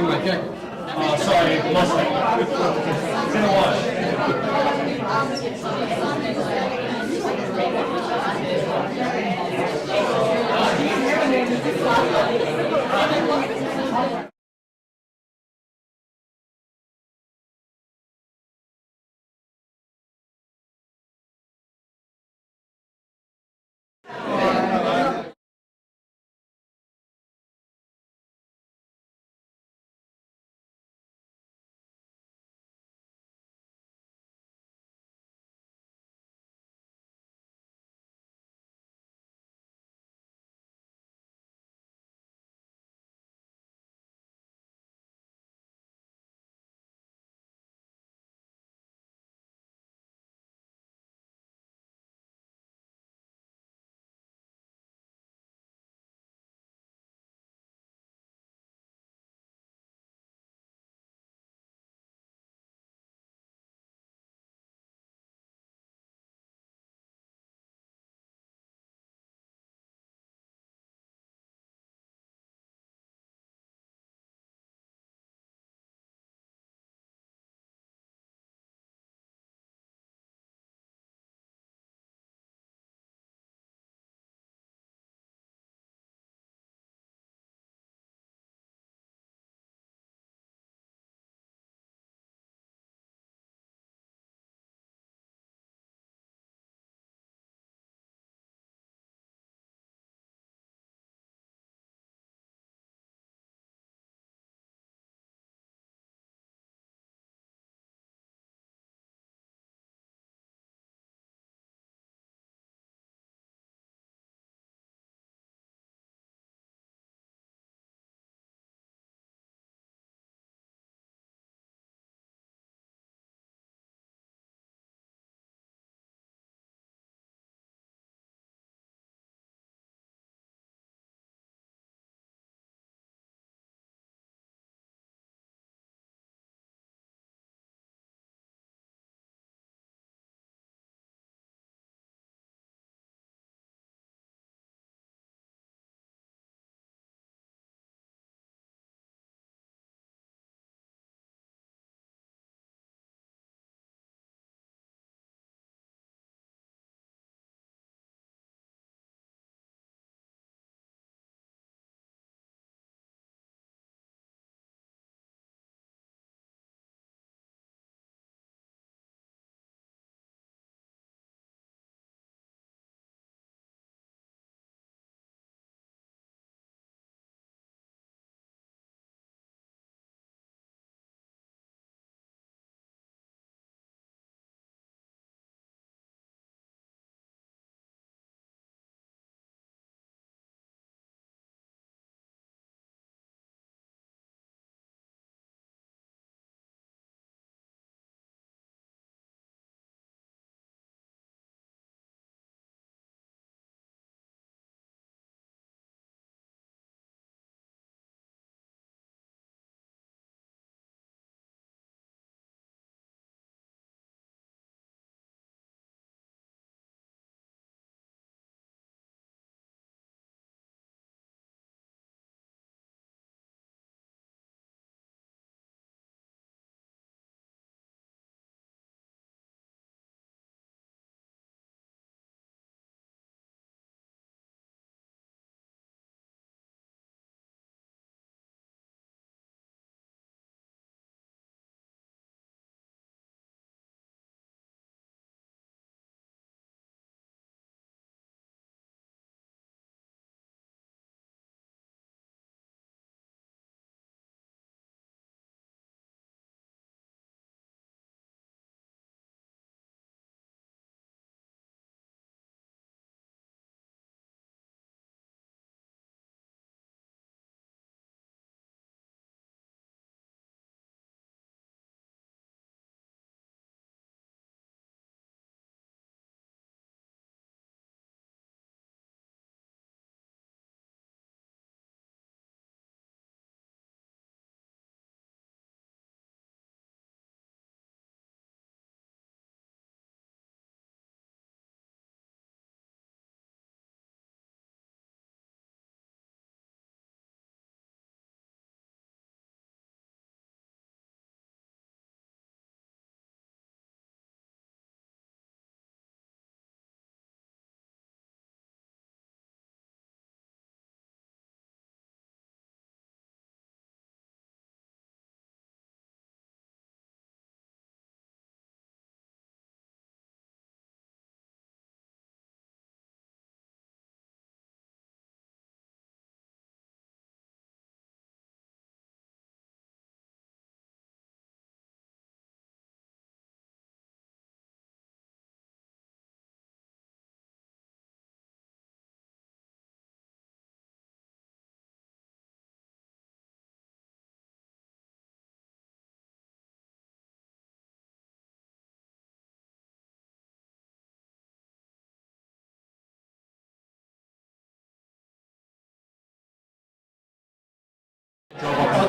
bring my jacket. Sorry, Mustang. It's in the wash.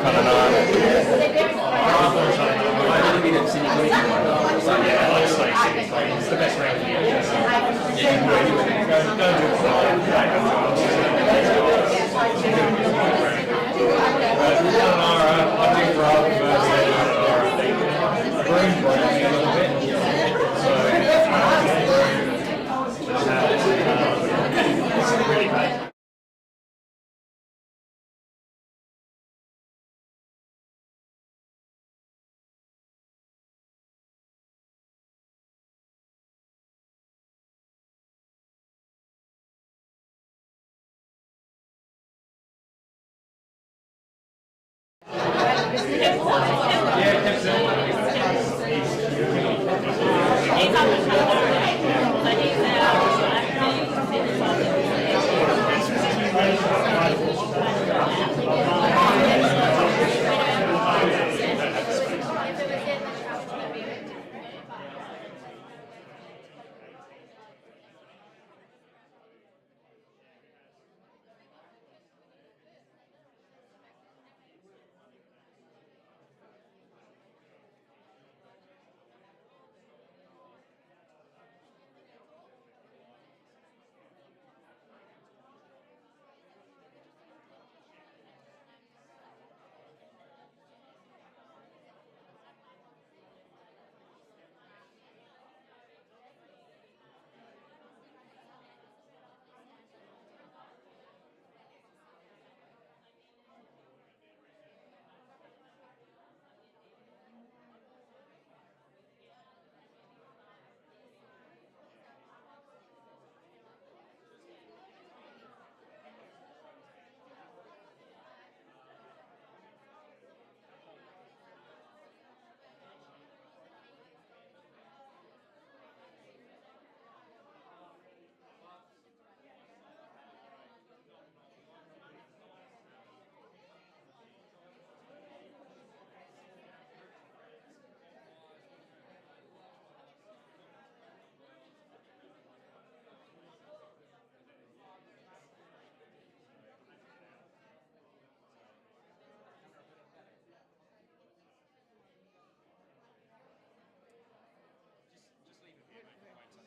canale. Yeah, like Stacey, it's the best round for you. Go to a fly. We've done an hour, I think for our first day, green brand a little bit. So, it's really bad.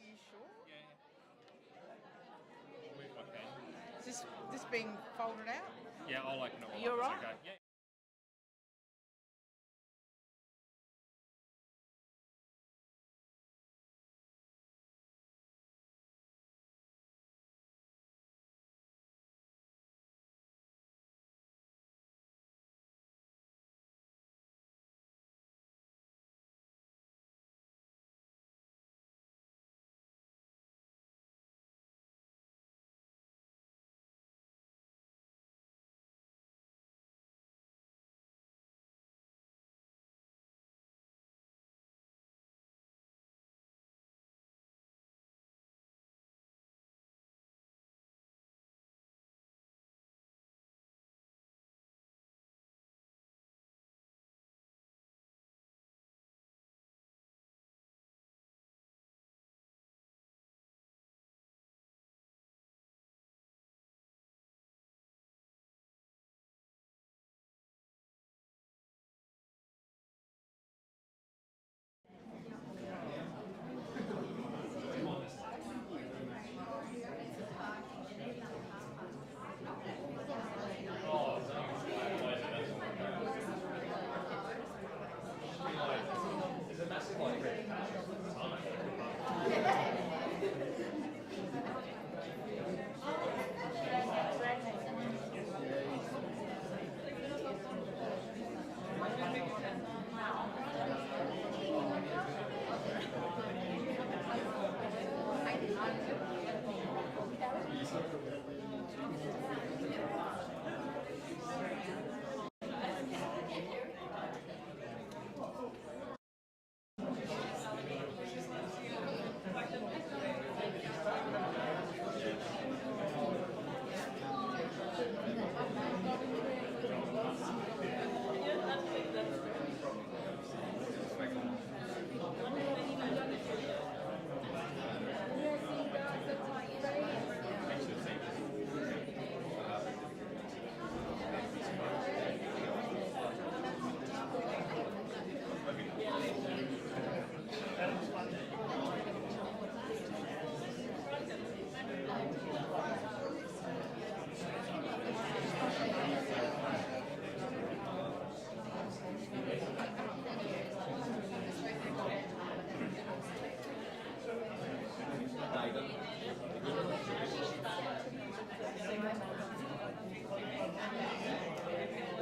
You sure? Is this being folded out? Yeah, I'll open it. You're right. Okay. Yeah.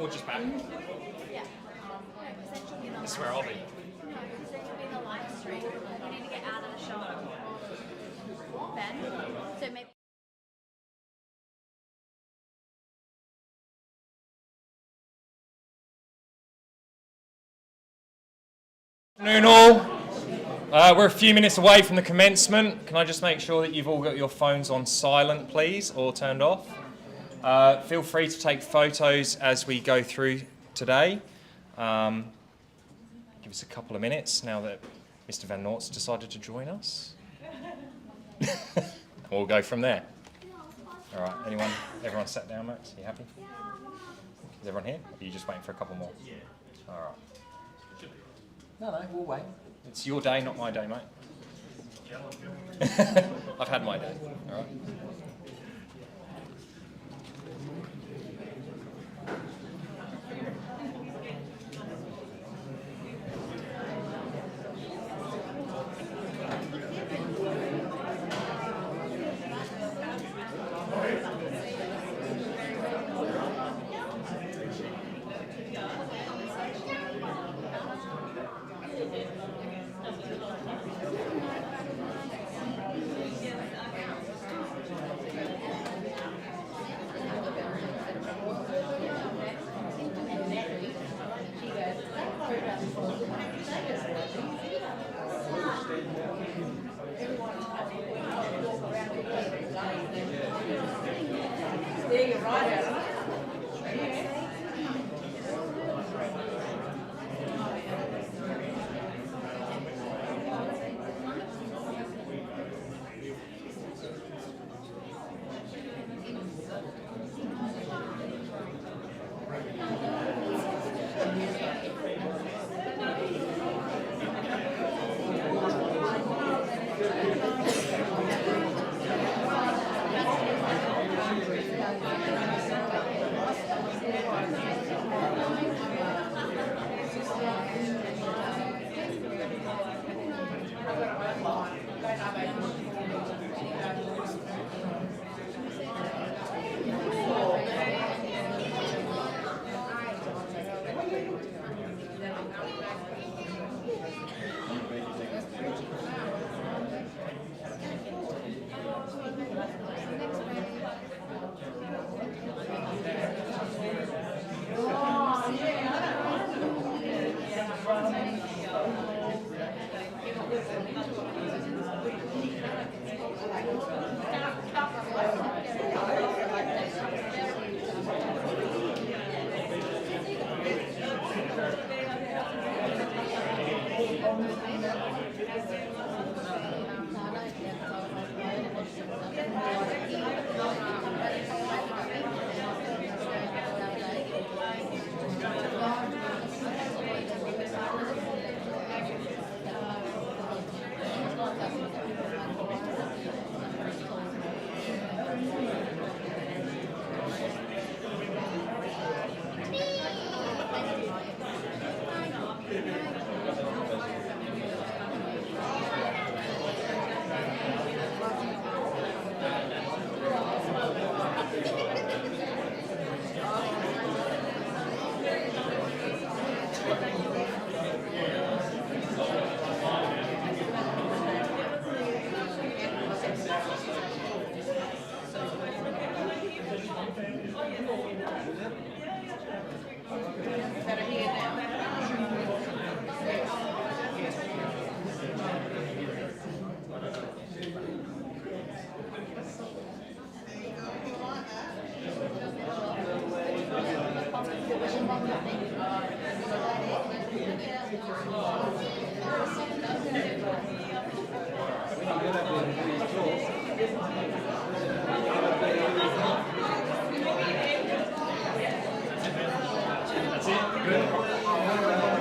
Or just back? Yeah. Because then she'll be in the This is where I'll be. No, because then she'll be in the live stream. We need to get out of the shot. Ben? So maybe... Afternoon all. We're a few minutes away from the commencement. Can I just make sure that you've all got your phones on silent, please, or turned off? Feel free to take photos as we go through today. Give us a couple of minutes now that Mr. Van Noort's decided to join us. We'll go from there. All right, everyone sat down, Max? Are you happy? Is everyone here? Or are you just waiting for a couple more? Yeah. All right. No, we'll wait. It's your day, not my day, mate. I've had my day, all right?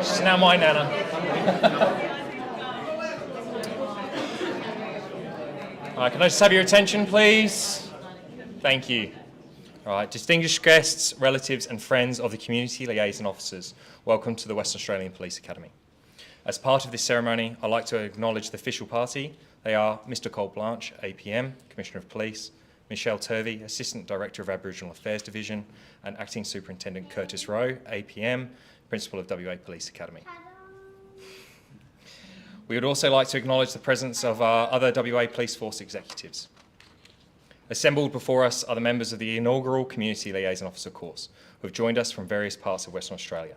She's now my nana. All right, can I just have your attention, please? Thank you. All right, distinguished guests, relatives and friends of the community liaison officers, welcome to the Western Australian Police Academy. As part of this ceremony, I'd like to acknowledge the official party. They are Mr. Cole Blanche, APM, Commissioner of Police, Michelle Turvey, Assistant Director of Aboriginal Affairs Division, and Acting Superintendent Curtis Rowe, APM, Principal of WA Police Academy. We would also like to acknowledge the presence of our other WA Police Force executives. Assembled before us are the members of the inaugural Community Liaison Officer course, who have joined us from various parts of Western Australia.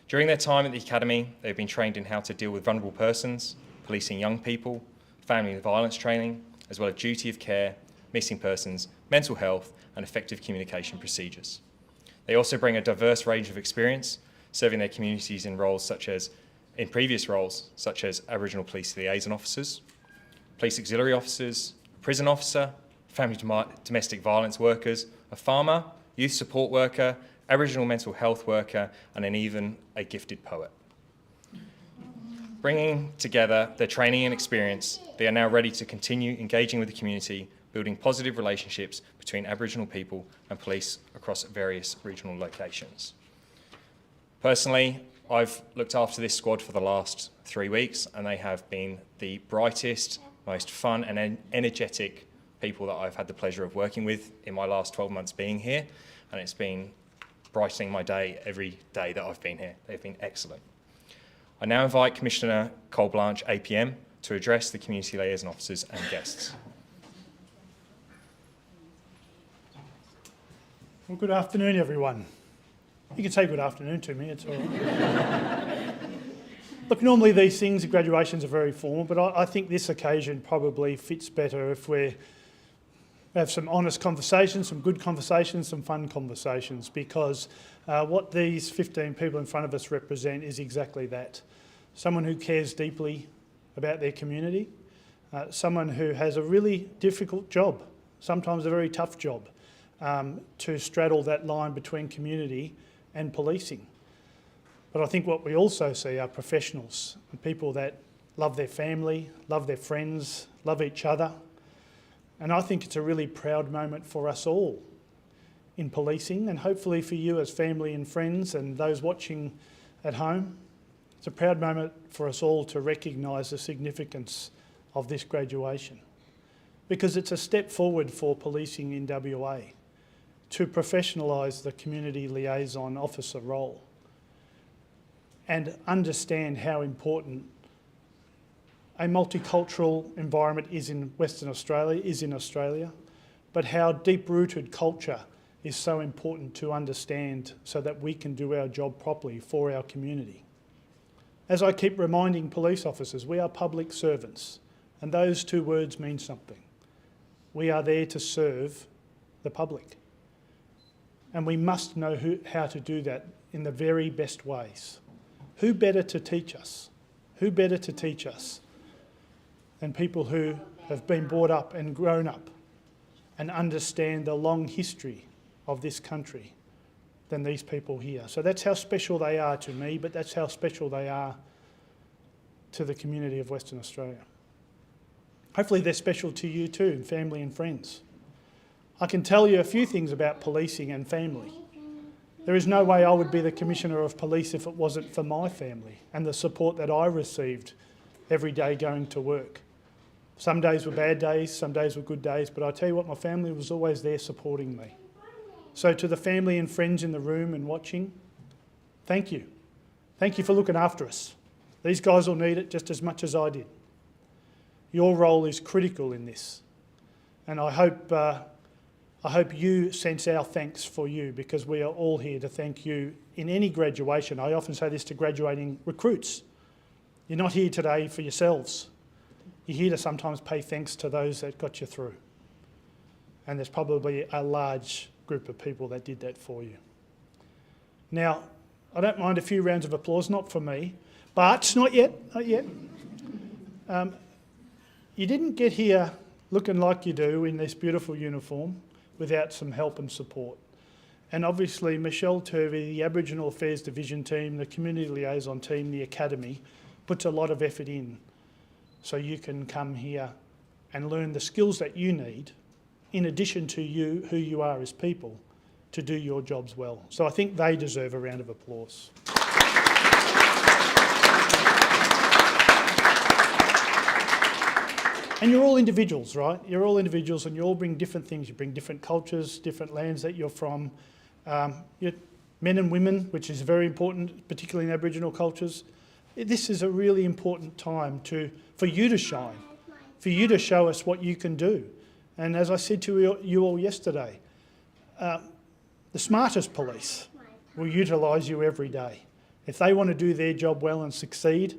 During their time at the Academy, they've been trained in how to deal with vulnerable persons, policing young people, family violence training, as well as duty of care, missing persons, mental health, and effective communication procedures. They also bring a diverse range of experience, serving their communities in previous roles, such as Aboriginal Police Liaison Officers, Police Auxiliary Officers, Prison Officer, Family Domestic Violence Workers, a farmer, Youth Support Worker, Aboriginal Mental Health Worker, and even a gifted poet. Bringing together their training and experience, they are now ready to continue engaging with the community, building positive relationships between Aboriginal people and police across various regional locations. Personally, I've looked after this squad for the last 3 weeks, and they have been the brightest, most fun and energetic people that I've had the pleasure of working with in my last 12 months being here, and it's been brightening my day every day that I've been here. They've been excellent. I now invite Commissioner Cole Blanche, APM, to address the Community Liaison Officers and guests. Well, good afternoon, everyone. You can say good afternoon to me, it's all right. Look, normally these things, graduations are very formal, but I think this occasion probably fits better if we have some honest conversations, some good conversations, some fun conversations, because what these 15 people in front of us represent is exactly that. Someone who cares deeply about their community, someone who has a really difficult job, sometimes a very tough job, to straddle that line between community and policing. But I think what we also see are professionals, people that love their family, love their friends, love each other. And I think it's a really proud moment for us all in policing, and hopefully for you as family and friends and those watching at home. It's a proud moment for us all to recognise the significance of this graduation, because it's a step forward for policing in WA to professionalise the Community Liaison Officer role and understand how important a multicultural environment is in Western Australia, is in Australia, but how deep-rooted culture is so important to understand so that we can do our job properly for our community. As I keep reminding police officers, we are public servants, and those two words mean something. We are there to serve the public, and we must know how to do that in the very best ways. Who better to teach us? Who better to teach us than people who have been brought up and grown up and understand the long history of this country than these people here? So that's how special they are to me, but that's how special they are to the community of Western Australia. Hopefully they're special to you too, family and friends. I can tell you a few things about policing and family. There is no way I would be the Commissioner of Police if it wasn't for my family and the support that I received every day going to work. Some days were bad days, some days were good days, but I tell you what, my family was always there supporting me. So to the family and friends in the room and watching, thank you. Thank you for looking after us. These guys will need it just as much as I did. Your role is critical in this, and I hope you sense our thanks for you, because we are all here to thank you in any graduation. I often say this to graduating recruits. You're not here today for yourselves. You're here to sometimes pay thanks to those that got you through. And there's probably a large group of people that did that for you. Now, I don't mind a few rounds of applause, not for me, but not yet, not yet. You didn't get here looking like you do in this beautiful uniform without some help and support. And obviously Michelle Turvey, the Aboriginal Affairs Division team, the Community Liaison team, the Academy, puts a lot of effort in so you can come here and learn the skills that you need, in addition to you, who you are as people, to do your jobs well. So I think they deserve a round of applause. And you're all individuals, right? You're all individuals and you all bring different things. You bring different cultures, different lands that you're from. You're men and women, which is very important, particularly in Aboriginal cultures. This is a really important time for you to shine, for you to show us what you can do. And as I said to you all yesterday, the smartest police will utilise you every day. If they want to do their job well and succeed,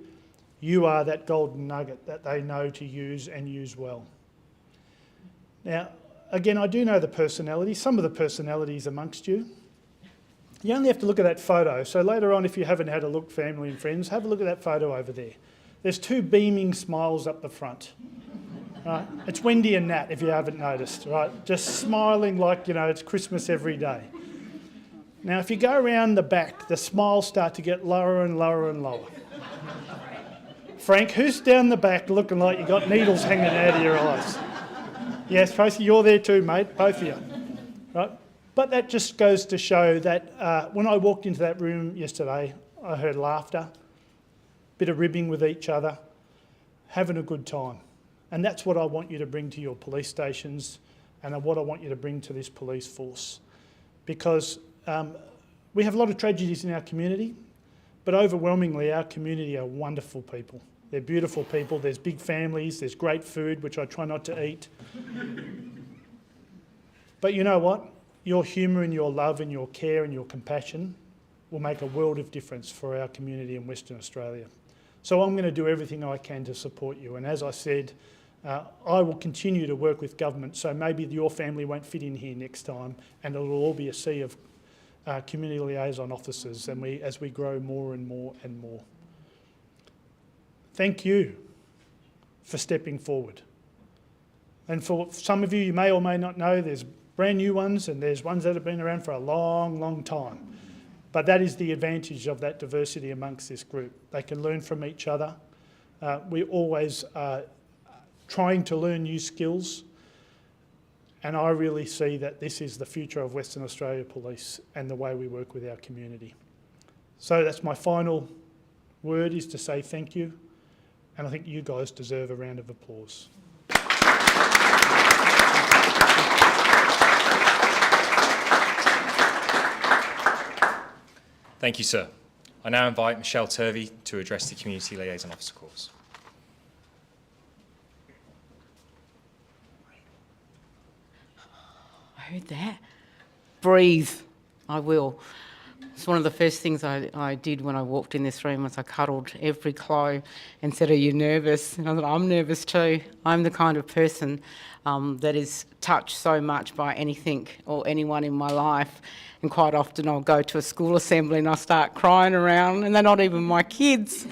you are that golden nugget that they know to use and use well. Now, again, I do know the personalities, some of the personalities amongst you. You only have to look at that photo. So later on, if you haven't had a look, family and friends, have a look at that photo over there. There's two beaming smiles up the front. Right? It's Wendy and Nat, if you haven't noticed, right? Just smiling like, it's Christmas every day. Now, if you go around the back, the smiles start to get lower and lower and lower. Frank, who's down the back looking like you got needles hanging out of your eyes? Yes, Tracy, you're there too, mate, both of you. Right? But that just goes to show that when I walked into that room yesterday, I heard laughter, bit of ribbing with each other, having a good time. And that's what I want you to bring to your police stations and what I want you to bring to this police force. Because we have a lot of tragedies in our community, but overwhelmingly our community are wonderful people. They're beautiful people, there's big families, there's great food, which I try not to eat. But you know what? Your humour and your love and your care and your compassion will make a world of difference for our community in Western Australia. So I'm going to do everything I can to support you. And as I said, I will continue to work with government, so maybe your family won't fit in here next time and it'll all be a sea of community liaison officers as we grow more and more and more. Thank you for stepping forward. And for some of you, you may or may not know, there's brand new ones and there's ones that have been around for a long, long time. But that is the advantage of that diversity amongst this group. They can learn from each other. We always are trying to learn new skills. And I really see that this is the future of Western Australia Police and the way we work with our community. So that's my final word, is to say thank you. And I think you guys deserve a round of applause. Thank you, sir. I now invite Michelle Turvey to address the Community Liaison Officer course. I heard that. Breathe. I will. It's one of the first things I did when I walked in this room was I cuddled every Chloe and said, "Are you nervous?" And I thought, I'm nervous too. I'm the kind of person that is touched so much by anything or anyone in my life. And quite often I'll go to a school assembly and I'll start crying around, and they're not even my kids.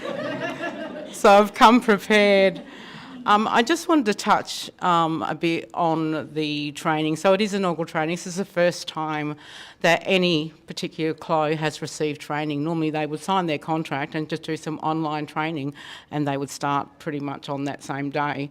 So I've come prepared. I just wanted to touch a bit on the training. So it is inaugural training. This is the first time that any particular CLO has received training. Normally they would sign their contract and just do some online training, and they would start pretty much on that same day.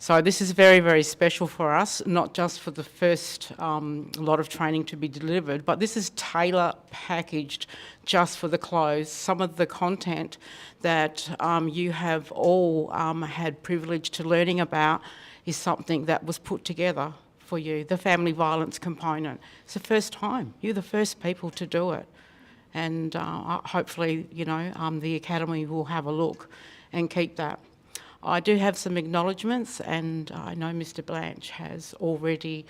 So this is very, very special for us, not just for the first lot of training to be delivered, but this is tailor packaged just for the CLOs. Some of the content that you have all had privilege to learning about is something that was put together for you, the family violence component. It's the first time. You're the first people to do it. And hopefully, the Academy will have a look and keep that. I do have some acknowledgements, and I know Mr. Blanche has already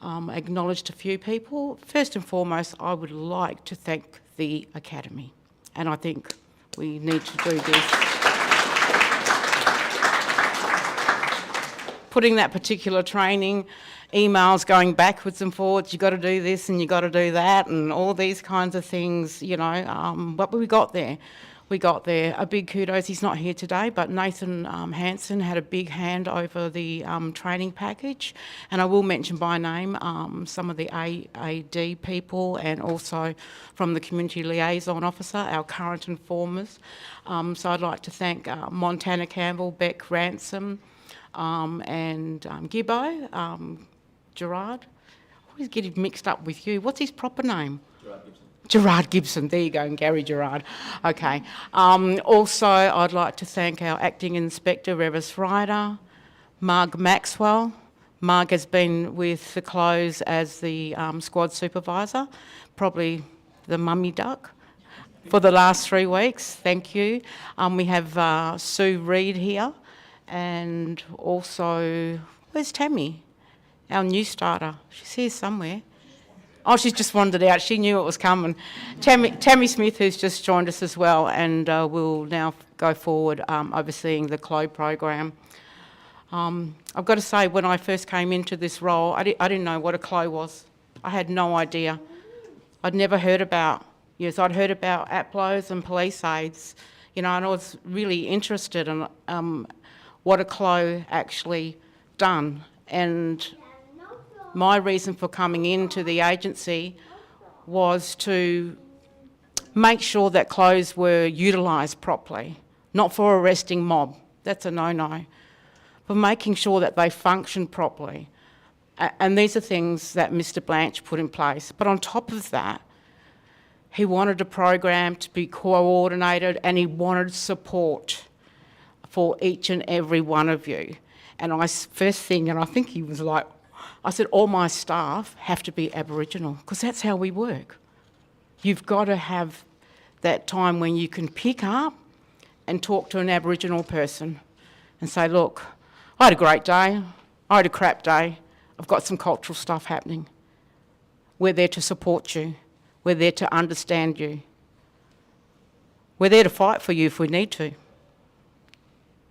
acknowledged a few people. First and foremost, I would like to thank the Academy, and I think we need to do this. Putting that particular training, emails going backwards and forwards, you've got to do this and you've got to do that, and all these kinds of things, but we got there. We got there. A big kudos, he's not here today, but Nathan Hansen had a big hand over the training package. And I will mention by name some of the AAD people, and also from the Community Liaison Officer, our current informers. So I'd like to thank Montana Campbell, Beck Ransom, and Gibbo, Gerard. I always get him mixed up with you. What's his proper name? Gerard Gibson. Gerard Gibson, there you go, and Gary Gerard. Okay. Also, I'd like to thank our Acting Inspector, Revis Ryder, Marg Maxwell. Marg has been with the Close as the squad supervisor, probably the mummy duck, for the last 3 weeks. Thank you. We have Sue Reid here, and also, where's Tammy? Our new starter. She's here somewhere. Oh, she's just wandered out. She knew it was coming. Tammy Smith, who's just joined us as well, and will now go forward overseeing the CLO program. I've got to say, when I first came into this role, I didn't know what a CLO was. I had no idea. I'd never heard about, yes, I'd heard about APLOs and police aids, you know, and I was really interested in what a CLO actually done. And my reason for coming into the agency was to make sure that CLOs were utilised properly, not for arresting mob, that's a no-no, but making sure that they function properly. And these are things that Mr. Blanche put in place. But on top of that, he wanted a program to be coordinated, and he wanted support for each and every one of you. And first thing, and I think he was like, I said, all my staff have to be Aboriginal, because that's how we work. You've got to have that time when you can pick up and talk to an Aboriginal person and say, look, I had a great day, I had a crap day, I've got some cultural stuff happening. We're there to support you. We're there to understand you. We're there to fight for you if we need to.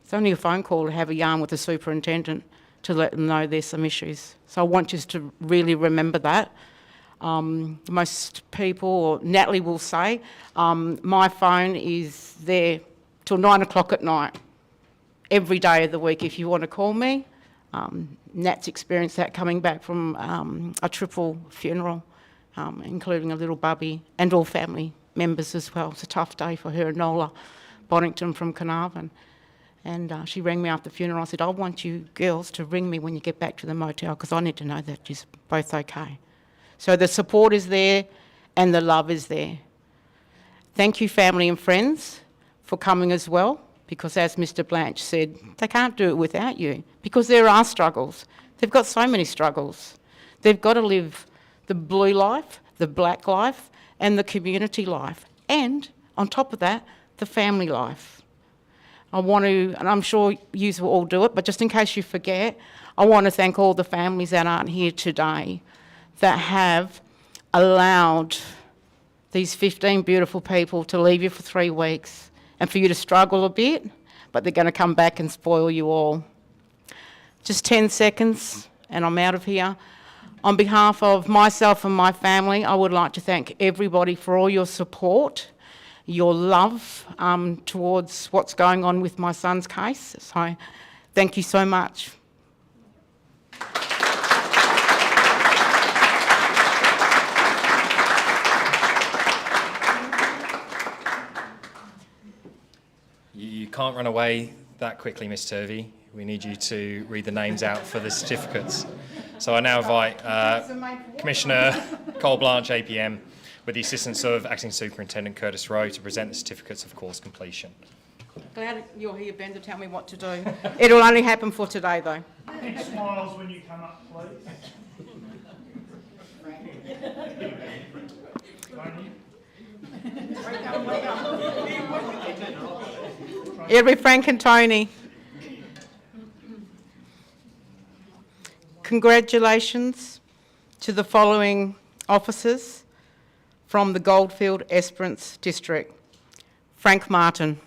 It's only a phone call to have a yarn with the superintendent to let them know there's some issues. So I want you to really remember that. Most people, or Natalie will say, my phone is there till 9 o'clock at night, every day of the week if you want to call me. Nat's experienced that coming back from a triple funeral, including a little bubby and all family members as well. It's a tough day for her and Nola Bonington from Carnarvon. And she rang me after the funeral. I said, I want you girls to ring me when you get back to the motel, because I need to know that you're both okay. So the support is there and the love is there. Thank you, family and friends, for coming as well, because as Mr. Blanche said, they can't do it without you, because there are struggles. They've got so many struggles. They've got to live the blue life, the black life, and the community life. And on top of that, the family life. I want to, and I'm sure you will all do it, but just in case you forget, I want to thank all the families that aren't here today that have allowed these 15 beautiful people to leave you for 3 weeks and for you to struggle a bit, but they're going to come back and spoil you all. Just 10 seconds and I'm out of here. On behalf of myself and my family, I would like to thank everybody for all your support, your love towards what's going on with my son's case. So thank you so much. You can't run away that quickly, Miss Turvey. We need you to read the names out for the certificates. So I now invite Commissioner Cole Blanche, APM, with the assistance of Acting Superintendent Curtis Rowe, to present the certificates of course completion. Glad you're here, Ben, to tell me what to do. It'll only happen for today, though. Big smiles when you come up, please. It'll be Frank and Tony. Congratulations to the following officers from the Goldfield Esperance District. Frank Martin.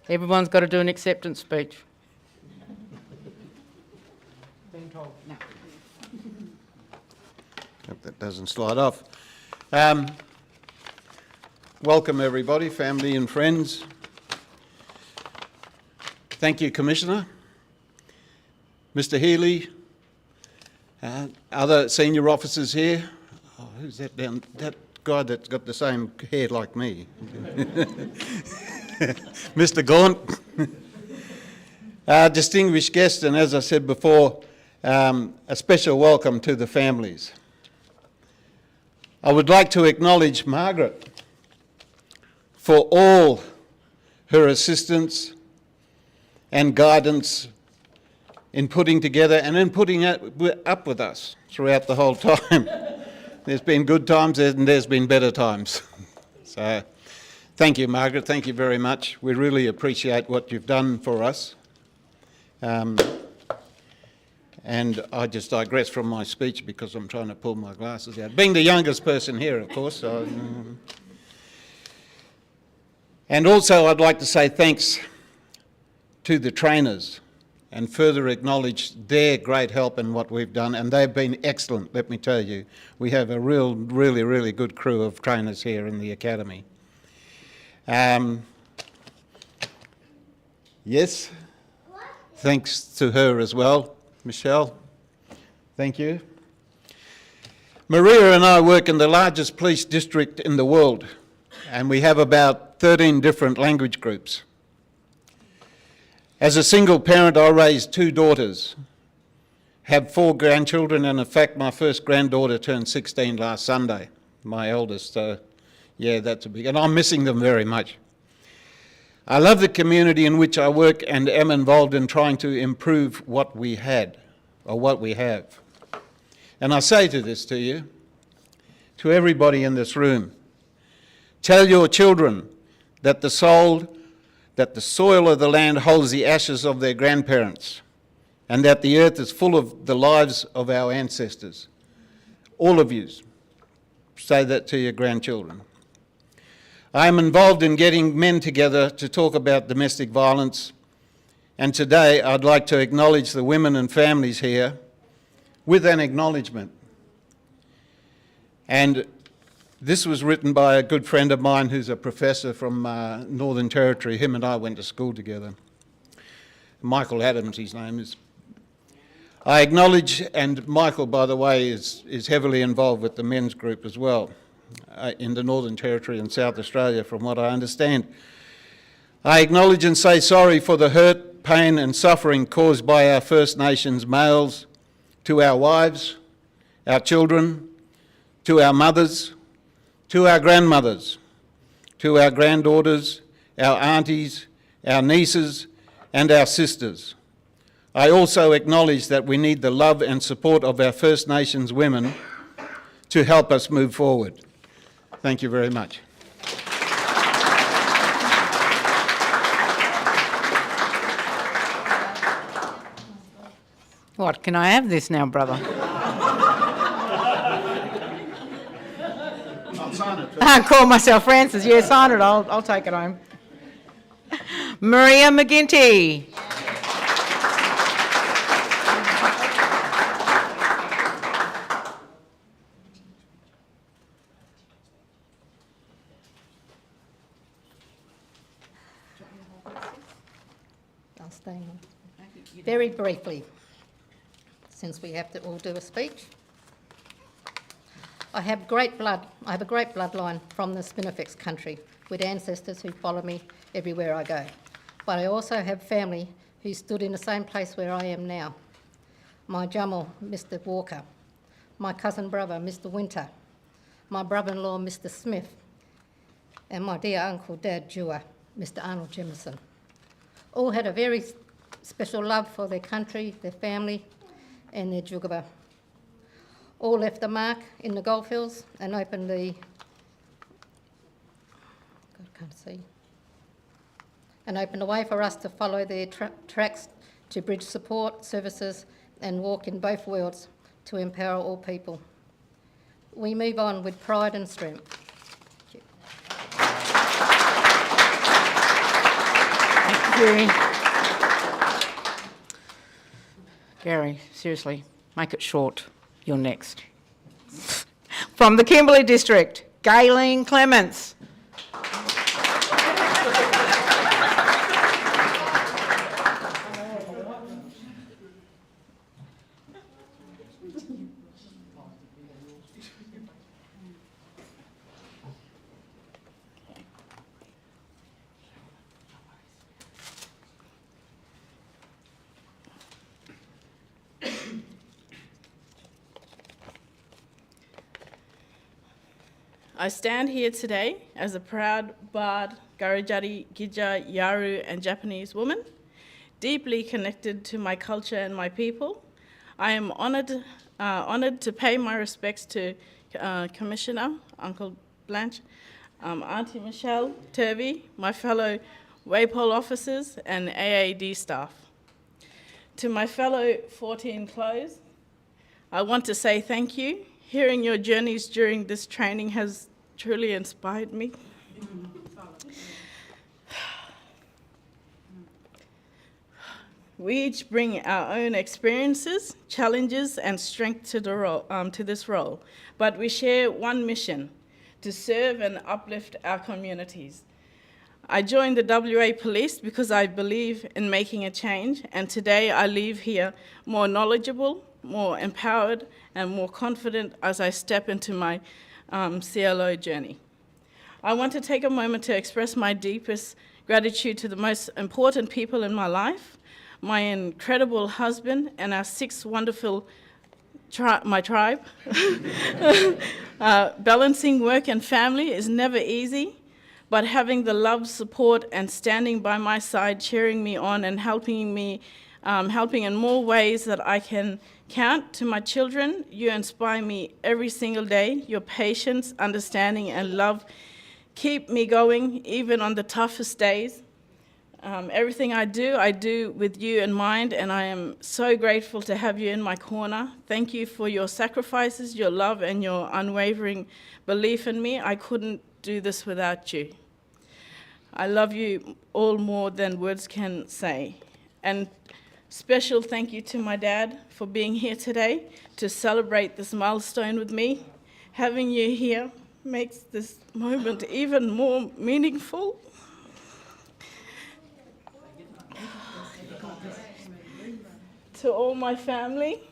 Everyone's got to do an acceptance speech. Been told. No. Hope that doesn't slide off. Welcome everybody, family and friends. Thank you, Commissioner. Mr. Healy, other senior officers here. Oh, who's that down? That guy that's got the same hair like me. Mr. Gaunt. Distinguished guests, and as I said before, a special welcome to the families. I would like to acknowledge Margaret for all her assistance and guidance in putting together and in putting up with us throughout the whole time. There's been good times and there's been better times. So thank you, Margaret. Thank you very much. We really appreciate what you've done for us. And I just digress from my speech because I'm trying to pull my glasses out. Being the youngest person here, of course. And also I'd like to say thanks to the trainers and further acknowledge their great help in what we've done, and they've been excellent, let me tell you. We have a really good crew of trainers here in the Academy. Yes, thanks to her as well. Michelle, thank you. Maria and I work in the largest police district in the world, and we have about 13 different language groups. As a single parent, I raised 2 daughters, have 4 grandchildren, and in fact, my first granddaughter turned 16 last Sunday, my eldest. So, yeah, that's a big, and I'm missing them very much. I love the community in which I work and am involved in trying to improve what we had, or what we have. And I say to you, to everybody in this room, tell your children that the soil of the land holds the ashes of their grandparents, and that the earth is full of the lives of our ancestors. All of you, say that to your grandchildren. I am involved in getting men together to talk about domestic violence, and today I'd like to acknowledge the women and families here with an acknowledgement. And this was written by a good friend of mine who's a professor from Northern Territory. Him and I went to school together. Michael Adams, his name is. I acknowledge, and Michael, by the way, is heavily involved with the men's group as well in the Northern Territory and South Australia, from what I understand. I acknowledge and say sorry for the hurt, pain and suffering caused by our First Nations males to our wives, our children, to our mothers, to our grandmothers, to our granddaughters, our aunties, our nieces and our sisters. I also acknowledge that we need the love and support of our First Nations women to help us move forward. Thank you very much. What, can I have this now, brother? I'll sign it. I call myself Francis. Yeah, sign it. I'll take it home. Maria McGinty. I'll stay on. Very briefly, since we have to all do a speech. I have a great bloodline from the Spinifex country, with ancestors who follow me everywhere I go. But I also have family who stood in the same place where I am now. My Jamal, Mr. Walker, my cousin brother, Mr. Winter, my brother-in-law, Mr. Smith, and my dear uncle, Dad Dewar, Mr. Arnold Jemison. All had a very special love for their country, their family, and their Jugaba. All left a mark in the goldfields and opened the, God, I can't see, and opened a way for us to follow their tracks to bridge support, services, and walk in both worlds to empower all people. We move on with pride and strength. Thank you. Gary, seriously, make it short. You're next. From the Kimberley District, Gayleen Clements. I stand here today as a proud Bard, Garijari, Gija, Yaru, and Japanese woman, deeply connected to my culture and my people. I am honoured to pay my respects to Commissioner, Uncle Blanche, Auntie Michelle, Turvey, my fellow WAPOL officers, and AAD staff. To my fellow 14 Close, I want to say thank you. Hearing your journeys during this training has truly inspired me. We each bring our own experiences, challenges, and strength to this role, but we share one mission: to serve and uplift our communities. I joined the WA Police because I believe in making a change, and today I leave here more knowledgeable, more empowered, and more confident as I step into my CLO journey. I want to take a moment to express my deepest gratitude to the most important people in my life, my incredible husband, and our 6 wonderful my tribe. Balancing work and family is never easy, but having the love, support, and standing by my side, cheering me on and helping in more ways that I can count. To my children, you inspire me every single day. Your patience, understanding, and love keep me going, even on the toughest days. Everything I do with you in mind, and I am so grateful to have you in my corner. Thank you for your sacrifices, your love, and your unwavering belief in me. I couldn't do this without you. I love you all more than words can say. And special thank you to my dad for being here today to celebrate this milestone with me. Having you here makes this moment even more meaningful. To all my family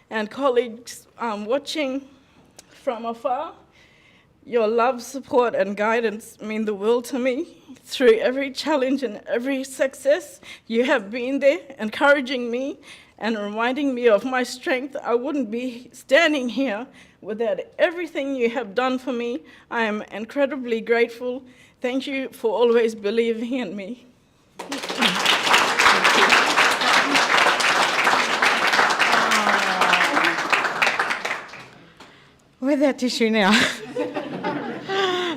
and colleagues watching from afar, your love, support, and guidance mean the world to me. Through every challenge and every success, you have been there, encouraging me and reminding me of my strength. I wouldn't be standing here without everything you have done for me. I am incredibly grateful. Thank you for always believing in me. Where's that tissue now?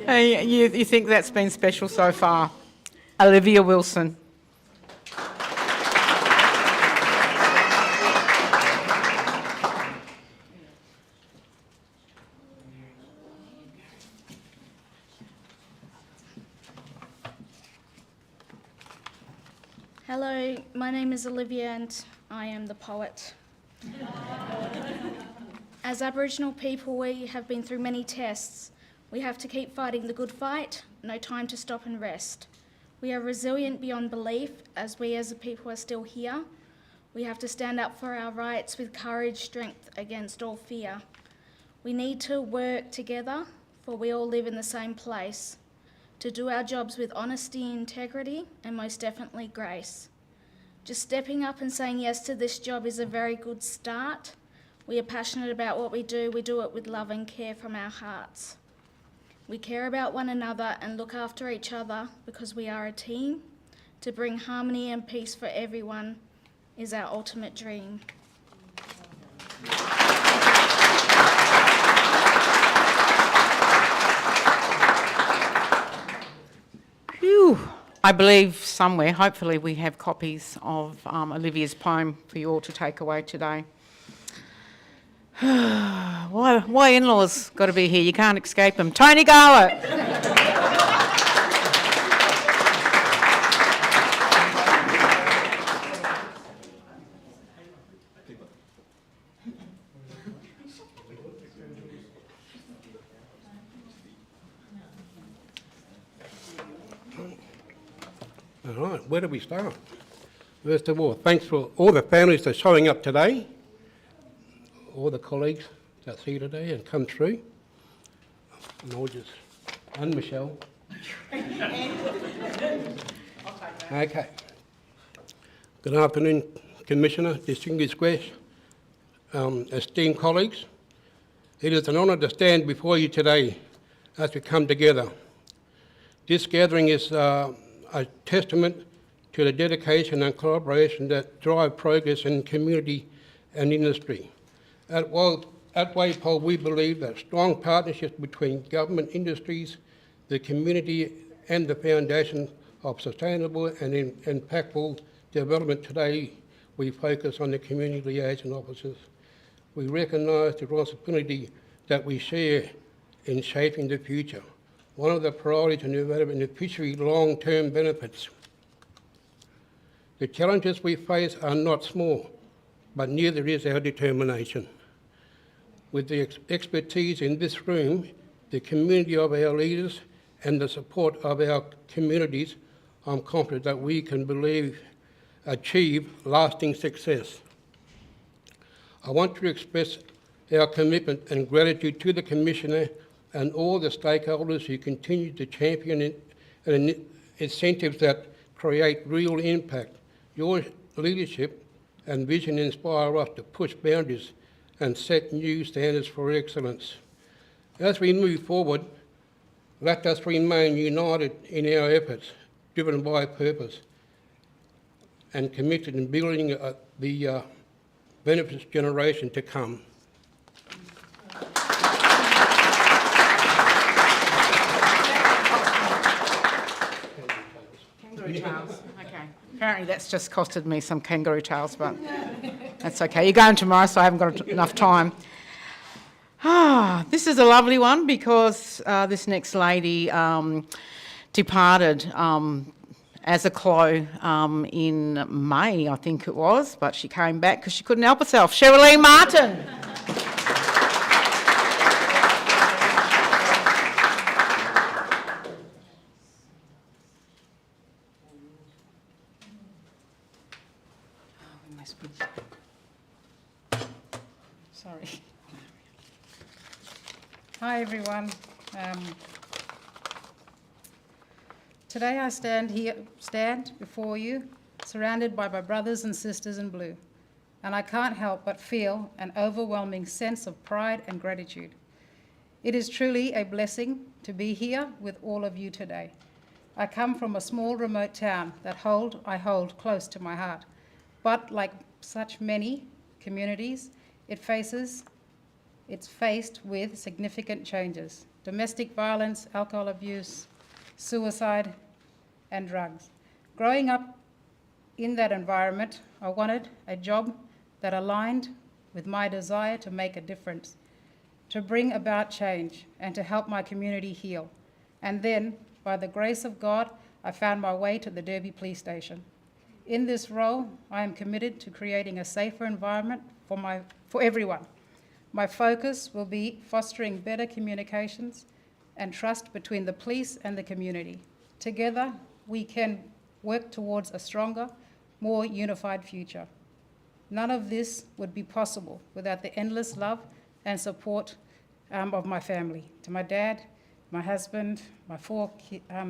You think that's been special so far? Olivia Wilson. Hello, my name is Olivia and I am the poet. As Aboriginal people, we have been through many tests. We have to keep fighting the good fight, no time to stop and rest. We are resilient beyond belief, as we as a people are still here. We have to stand up for our rights with courage, strength against all fear. We need to work together, for we all live in the same place, to do our jobs with honesty, integrity, and most definitely grace. Just stepping up and saying yes to this job is a very good start. We are passionate about what we do it with love and care from our hearts. We care about one another and look after each other because we are a team. To bring harmony and peace for everyone is our ultimate dream. Phew. I believe somewhere, hopefully we have copies of Olivia's poem for you all to take away today. Why in-laws got to be here? You can't escape them. Tony Garlett. All right, where do we start? First of all, thanks for all the families that are showing up today, all the colleagues that's here today and come through. And Michelle. Okay. Good afternoon, Commissioner, distinguished guests, esteemed colleagues. It is an honour to stand before you today as we come together. This gathering is a testament to the dedication and collaboration that drive progress in community and industry. At WAPOL, we believe that strong partnerships between government, industries, the community and the foundation of sustainable and impactful development. Today, we focus on the community liaison officers. We recognise the responsibility that we share in shaping the future. One of the priorities in developing the fishery long-term benefits. The challenges we face are not small, but neither is our determination. With the expertise in this room, the community of our leaders and the support of our communities, I'm confident that we can achieve lasting success. I want to express our commitment and gratitude to the Commissioner and all the stakeholders who continue to champion incentives that create real impact. Your leadership and vision inspire us to push boundaries and set new standards for excellence. As we move forward, let us remain united in our efforts, driven by purpose, and committed in building the benefits generation to come. Kangaroo tails. Okay. Apparently that's just costed me some kangaroo tails, but that's okay. You're going tomorrow, so I haven't got enough time. This is a lovely one because this next lady departed as a clo in May, I think it was, but she came back because she couldn't help herself. Sherilyn Martin. Sorry. Hi everyone. Today I stand before you, surrounded by my brothers and sisters in blue, and I can't help but feel an overwhelming sense of pride and gratitude. It is truly a blessing to be here with all of you today. I come from a small remote town that I hold close to my heart, but like such many communities, it's faced with significant changes: domestic violence, alcohol abuse, suicide, and drugs. Growing up in that environment, I wanted a job that aligned with my desire to make a difference, to bring about change, and to help my community heal. And then, by the grace of God, I found my way to the Derby Police Station. In this role, I am committed to creating a safer environment for everyone. My focus will be fostering better communications and trust between the police and the community. Together, we can work towards a stronger, more unified future. None of this would be possible without the endless love and support of my family. To my dad, my husband, my 4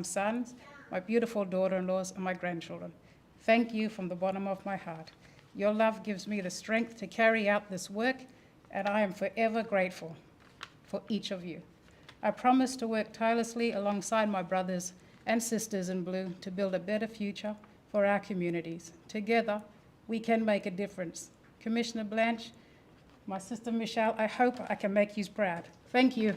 sons, my beautiful daughter-in-laws, and my grandchildren. Thank you from the bottom of my heart. Your love gives me the strength to carry out this work, and I am forever grateful for each of you. I promise to work tirelessly alongside my brothers and sisters in blue to build a better future for our communities. Together, we can make a difference. Commissioner Blanche, my sister Michelle, I hope I can make you proud. Thank you.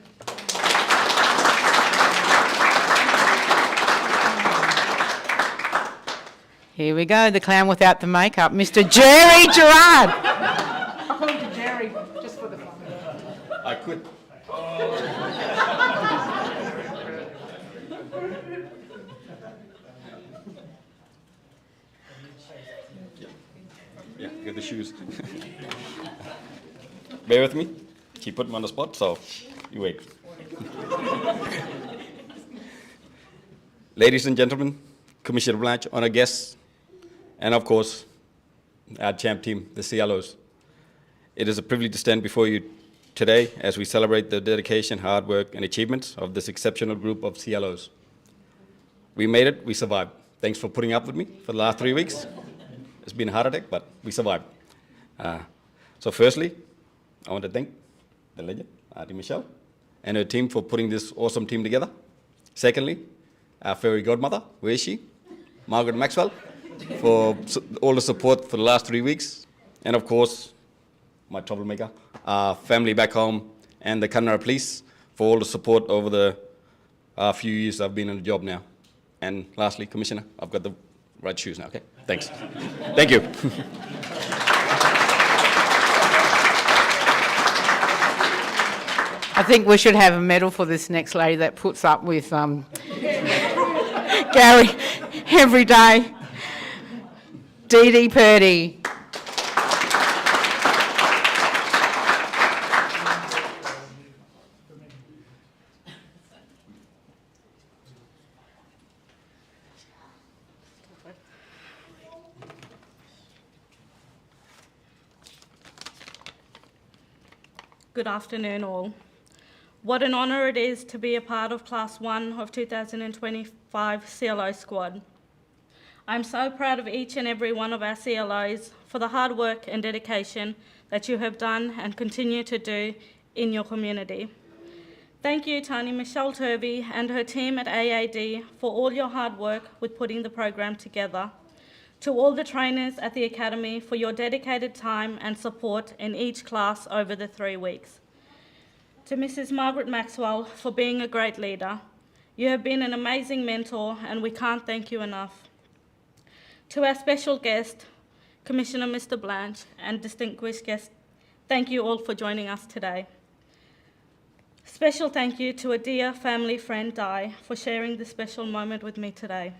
Here we go, the clown without the makeup, Mr. Jerry Gerard. I call him Jerry just for the fun. I could. Yeah, get the shoes. Bear with me. She put me on the spot, so you wait. Ladies and gentlemen, Commissioner Blanche, honored guests, and of course, our champ team, the CLOs. It is a privilege to stand before you today as we celebrate the dedication, hard work, and achievements of this exceptional group of CLOs. We made it, we survived. Thanks for putting up with me for the last 3 weeks. It's been a heart attack, but we survived. So firstly, I want to thank the legend, Auntie Michelle, and her team for putting this awesome team together. Secondly, our fairy godmother, where is she? Margaret Maxwell, for all the support for the last 3 weeks. And of course, my troublemaker, our family back home, and the Kununurra Police for all the support over the few years I've been in the job now. And lastly, Commissioner, I've got the right shoes now, okay? Thanks. Thank you. I think we should have a medal for this next lady that puts up with Gary every day. Dee Dee Purdy. Good afternoon all. What an honour it is to be a part of Class 1 of 2025 CLO squad. I'm so proud of each and every one of our CLOs for the hard work and dedication that you have done and continue to do in your community. Thank you, Tani Michelle Turvey and her team at AAD for all your hard work with putting the program together. To all the trainers at the Academy for your dedicated time and support in each class over the 3 weeks. To Mrs. Margaret Maxwell for being a great leader. You have been an amazing mentor and we can't thank you enough. To our special guest, Commissioner Mr. Blanche, and distinguished guests, thank you all for joining us today. Special thank you to a dear family friend, Di, for sharing this special moment with me today.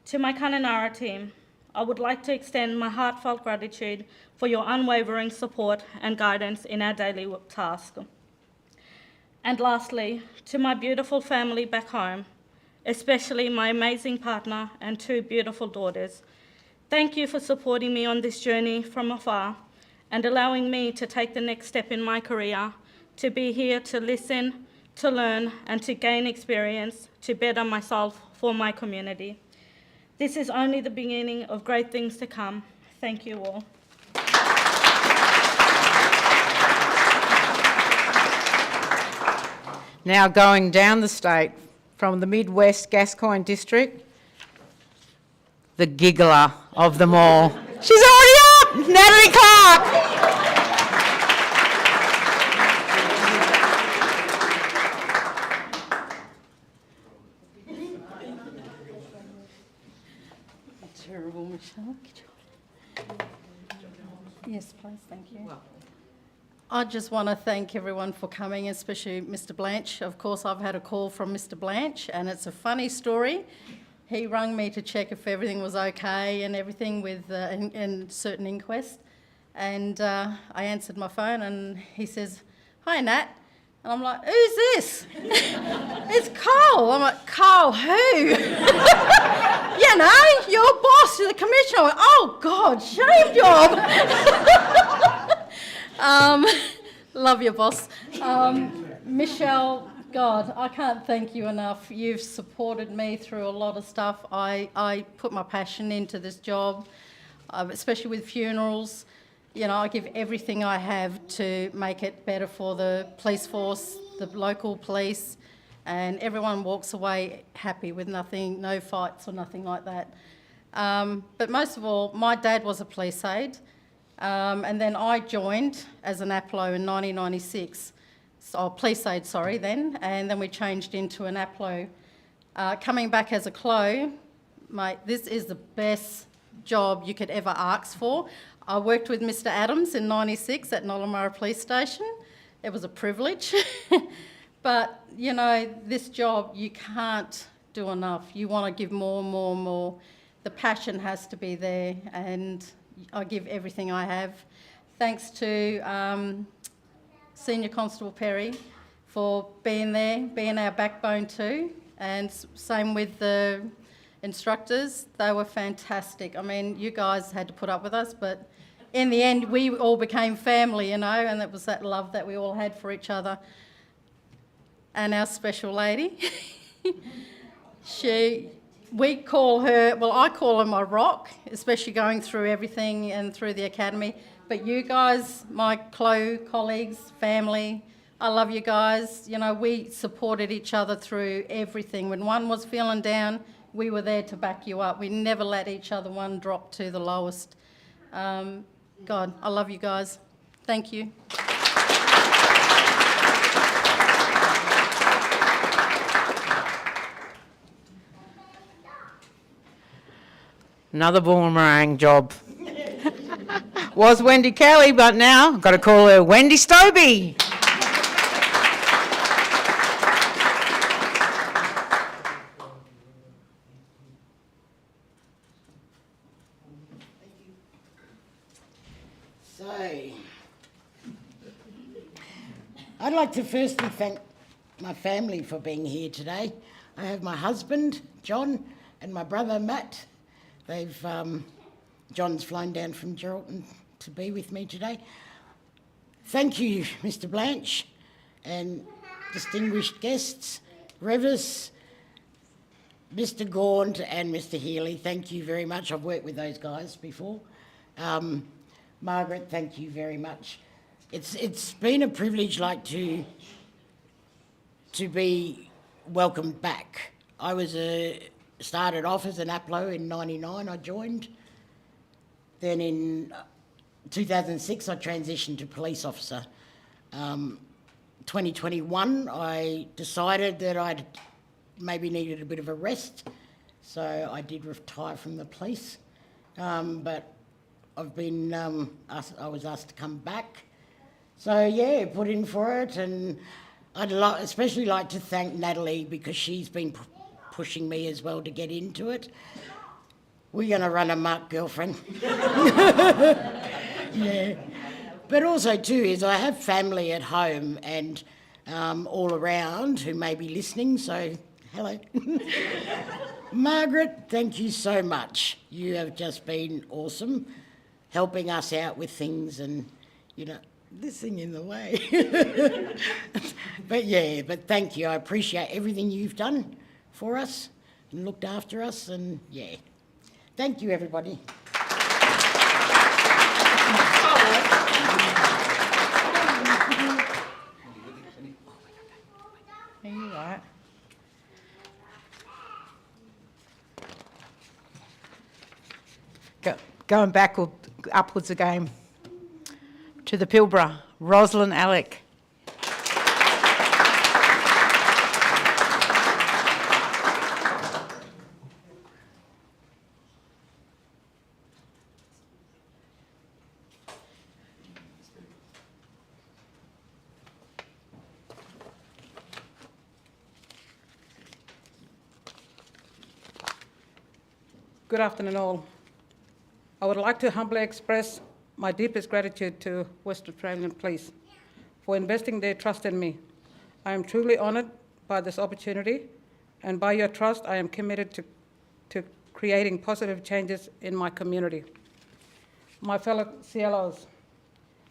To my Kununurra team, I would like to extend my heartfelt gratitude for your unwavering support and guidance in our daily task. And lastly, to my beautiful family back home, especially my amazing partner and 2 beautiful daughters. Thank you for supporting me on this journey from afar and allowing me to take the next step in my career, to be here to listen, to learn, and to gain experience to better myself for my community. This is only the beginning of great things to come. Thank you all. Now going down the state from the Midwest Gascoyne district, the giggler of them all. She's already up! Natalie Clark! Terrible, Michelle. Yes, please, thank you. I just want to thank everyone for coming, especially Mr. Blanche. Of course, I've had a call from Mr. Blanche, and it's a funny story. He rang me to check if everything was okay and everything with in certain inquest. And I answered my phone, and he says, "Hi, Nat." And I'm like, "Who's this?" "It's Carl." I'm like, "Carl who?" "You know, your boss, the commissioner." I went, "Oh, God, shame job." Love your boss. Michelle, God, I can't thank you enough. You've supported me through a lot of stuff. I put my passion into this job, especially with funerals. You know, I give everything I have to make it better for the police force, the local police, and everyone walks away happy with nothing, no fights or nothing like that. But most of all, my dad was a police aide. And then I joined as an APLO in 1996, police aide, sorry, then, and then we changed into an APLO. Coming back as a CLO, mate, this is the best job you could ever ask for. I worked with Mr. Adams in 96 at Nollamara Police Station. It was a privilege. But, you know, this job, you can't do enough. You want to give more, more, more. The passion has to be there, and I give everything I have. Thanks to Senior Constable Perry for being there, being our backbone too, and same with the instructors. They were fantastic. I mean, you guys had to put up with us, but in the end, we all became family, you know, and it was that love that we all had for each other. And our special lady, we call her, well, I call her my rock, especially going through everything and through the academy. But you guys, my CLO colleagues, family, I love you guys. You know, we supported each other through everything. When one was feeling down, we were there to back you up. We never let each other one drop to the lowest. God, I love you guys. Thank you. Another boomerang job. Was Wendy Kelly, but now I've got to call her Wendy Stobie. So, I'd like to firstly thank my family for being here today. I have my husband, John, and my brother, Matt. John's flown down from Geraldton to be with me today. Thank you, Mr. Blanche, and distinguished guests, Revis, Mr. Gaunt and Mr. Healy. Thank you very much. I've worked with those guys before. Margaret, thank you very much. It's been a privilege, to be welcomed back. I started off as an APLO in '99. I joined. Then in 2006, I transitioned to police officer. 2021, I decided that I'd maybe needed a bit of a rest, so I did retire from the police. But I've been, I was asked to come back. So yeah, put in for it, and I'd especially like to thank Natalie because she's been pushing me as well to get into it. We're going to run amok, girlfriend. Yeah. But also too is I have family at home and all around who may be listening, so hello. Margaret, thank you so much. You have just been awesome, helping us out with things and, this thing in the way. But thank you. I appreciate everything you've done for us and looked after us, and yeah. Thank you, everybody. Are you right? Going backward, upwards again. To the Pilbara, Rosalind Alec. Good afternoon all. I would like to humbly express my deepest gratitude to West Australian Police for investing their trust in me. I am truly honoured by this opportunity, and by your trust I am committed to creating positive changes in my community. My fellow CLOs,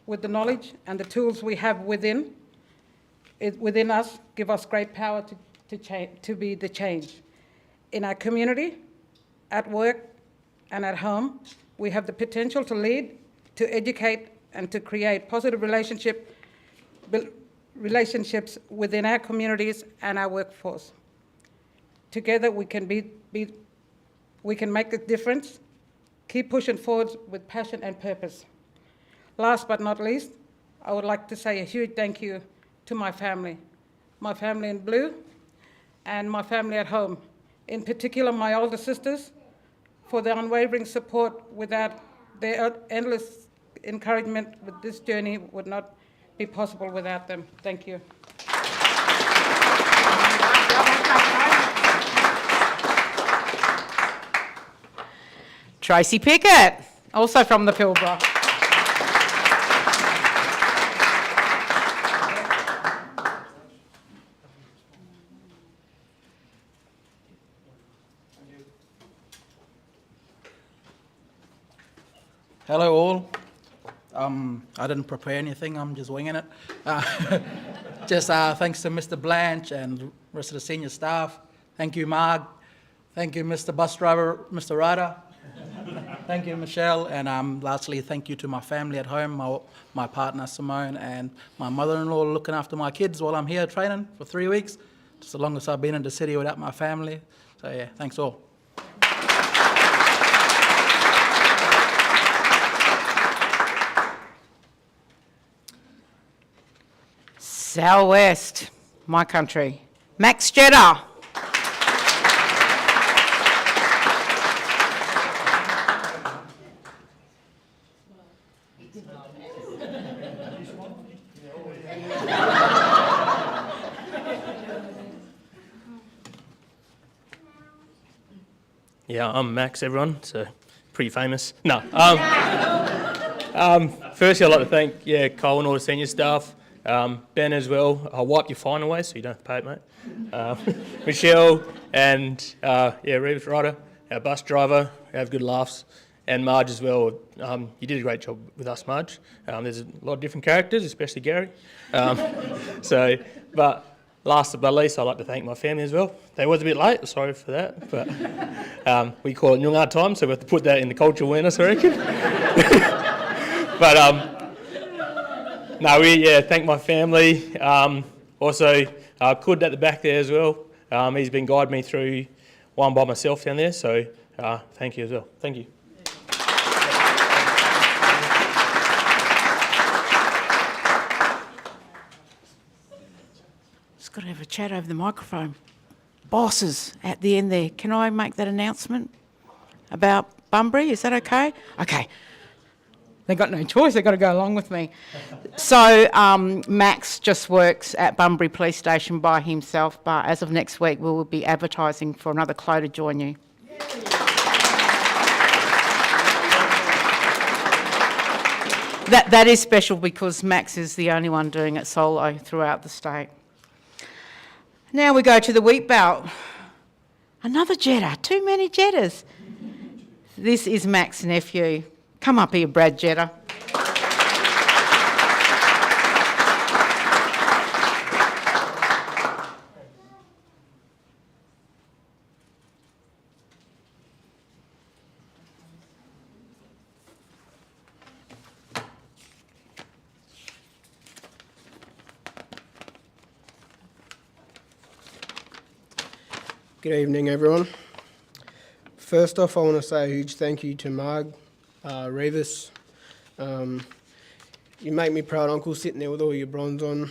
with the knowledge and the tools we have within us, give us great power to be the change. In our community, at work and at home, we have the potential to lead, to educate, and to create positive relationships within our communities and our workforce. Together we can we can make a difference, keep pushing forward with passion and purpose. Last but not least, I would like to say a huge thank you to my family in blue and my family at home. In particular, my older sisters, for their unwavering support. Without their endless encouragement, with this journey would not be possible without them. Thank you. Tracy Pickett, also from the Pilbara. Hello all. I didn't prepare anything, I'm just winging it. Thanks to Mr. Blanche and the rest of the senior staff. Thank you, Marg. Thank you, Mr. Bus Driver, Mr. Ryder, Thank you, Michelle, and lastly, thank you to my family at home, my partner Simone, and my mother-in-law looking after my kids while I'm here training for 3 weeks. Just the longest I've been in the city without my family. So yeah, thanks all. Southwest, my country. Max Jetta. Yeah, I'm Max, everyone, so pretty famous. No. Firstly, I'd like to thank Cole and all the senior staff, Ben as well. I'll wipe your fine away so you don't have to pay it, mate. Michelle and Reeves Ryder, our bus driver, have good laughs, and Marge as well. You did a great job with us, Marge. There's a lot of different characters, especially Gary. But last but not least, I'd like to thank my family as well. They was a bit late, sorry for that, but we call it Nyungar time, so we have to put that in the cultural awareness, I reckon. But thank my family. Also, Kud at the back there as well. He's been guiding me through one by myself down there, so thank you as well. Thank you. Just got to have a chat over the microphone. Bosses at the end there. Can I make that announcement about Bunbury? Is that okay? Okay. They've got no choice. They've got to go along with me. So Max just works at Bunbury Police Station by himself, but as of next week, we will be advertising for another Clo to join you. That is special because Max is the only one doing it solo throughout the state. Now we go to the wheat belt. Another Jetta. Too many Jettas. This is Max's nephew. Come up here, Brad Jetta. Good evening, everyone. First off, I want to say a huge thank you to Marg, Revis. You make me proud, Uncle, sitting there with all your bronze on.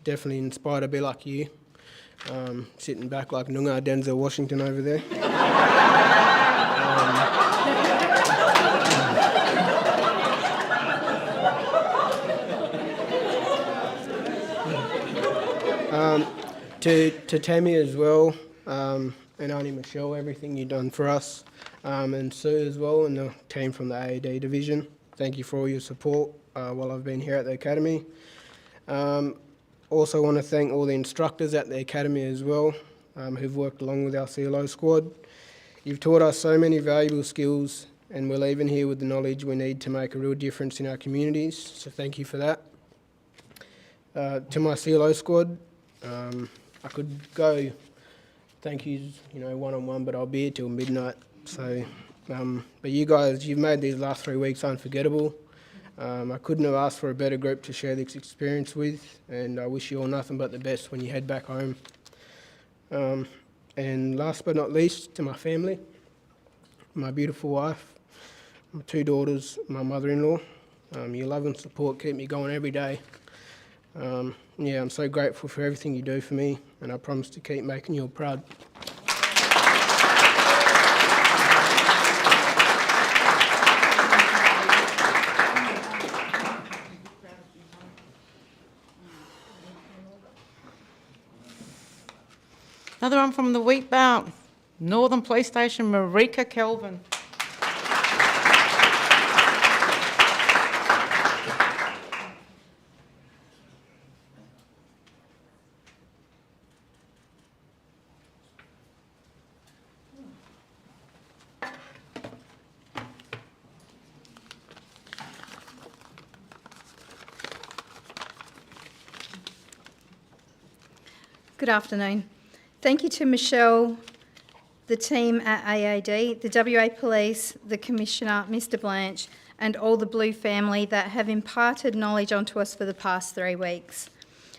Definitely inspired to be like you. Sitting back like Noongar Denzel Washington over there. To Tammy as well, and Auntie Michelle, everything you've done for us, and Sue as well, and the team from the AED division. Thank you for all your support while I've been here at the academy. Also want to thank all the instructors at the academy as well, who've worked along with our CLO squad. You've taught us so many valuable skills, and we're leaving here with the knowledge we need to make a real difference in our communities, so thank you for that. To my CLO squad, I could go thank yous, one-on-one, but I'll be here till midnight. So, but you guys, you've made these last 3 weeks unforgettable. I couldn't have asked for a better group to share this experience with, and I wish you all nothing but the best when you head back home. And last but not least, to my family, my beautiful wife, my 2 daughters, my mother-in-law. Your love and support keep me going every day. I'm so grateful for everything you do for me, and I promise to keep making you all proud. Another one from the wheat belt. Northern Police Station, Marika Kelvin. Good afternoon. Thank you to Michelle, the team at AAD, the WA Police, the Commissioner, Mr Blanche, and all the Blue family that have imparted knowledge onto us for the past 3 weeks.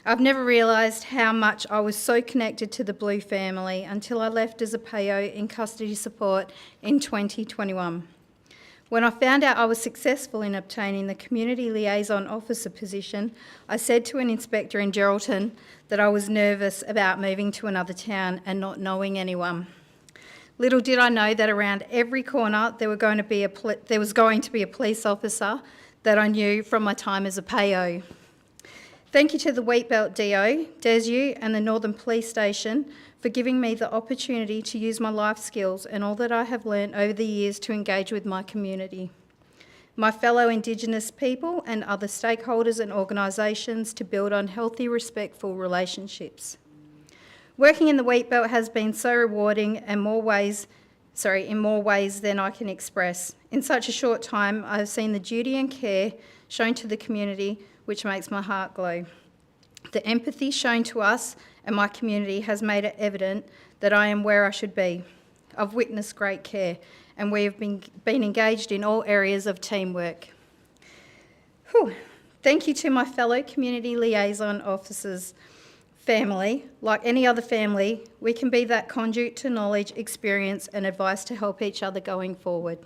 I've never realised how much I was so connected to the Blue family until I left as a PO in custody support in 2021. When I found out I was successful in obtaining the Community Liaison Officer position, I said to an inspector in Geraldton that I was nervous about moving to another town and not knowing anyone. Little did I know that around every corner there was going to be a police officer that I knew from my time as a PO. Thank you to the Wheatbelt DO, DESU and the Northern Police Station for giving me the opportunity to use my life skills and all that I have learned over the years to engage with my community, my fellow Indigenous people and other stakeholders and organisations to build on healthy, respectful relationships. Working in the Wheatbelt has been so rewarding in more ways than I can express. In such a short time, I have seen the duty and care shown to the community, which makes my heart glow. The empathy shown to us and my community has made it evident that I am where I should be. I've witnessed great care and we have been engaged in all areas of teamwork. Whew. Thank you to my fellow Community Liaison Officers family. Like any other family, we can be that conduit to knowledge, experience and advice to help each other going forward.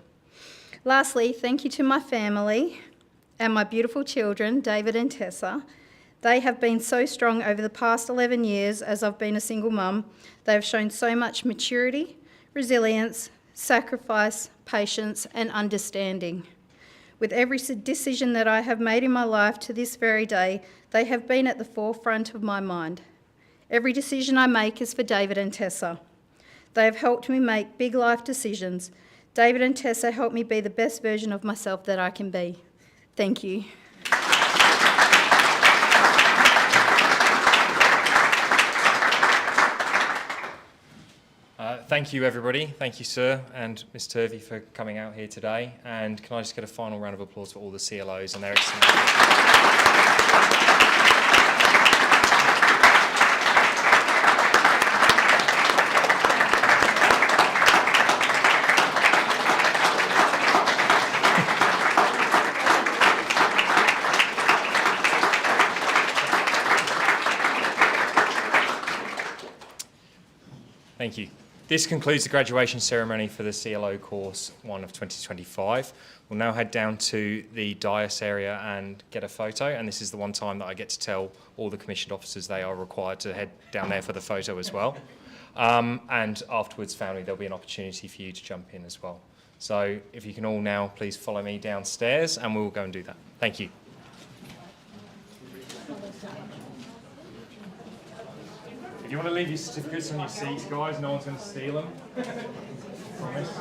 Lastly, thank you to my family and my beautiful children, David and Tessa. They have been so strong over the past 11 years as I've been a single mum. They have shown so much maturity, resilience, sacrifice, patience and understanding. With every decision that I have made in my life to this very day, they have been at the forefront of my mind. Every decision I make is for David and Tessa. They have helped me make big life decisions. David and Tessa help me be the best version of myself that I can be. Thank you. Thank you, everybody. Thank you, sir, and Ms. Turvey for coming out here today. And can I just get a final round of applause for all the CLOs and their excellent Thank you. This concludes the graduation ceremony for the CLO Course 1 of 2025. We'll now head down to the dais area and get a photo, and this is the one time that I get to tell all the commissioned officers they are required to head down there for the photo as well. And afterwards, family, there'll be an opportunity for you to jump in as well. So if you can all now please follow me downstairs and we'll go and do that. Thank you. If you want to leave your certificates on your seats, guys, no one's going to steal them. Promise.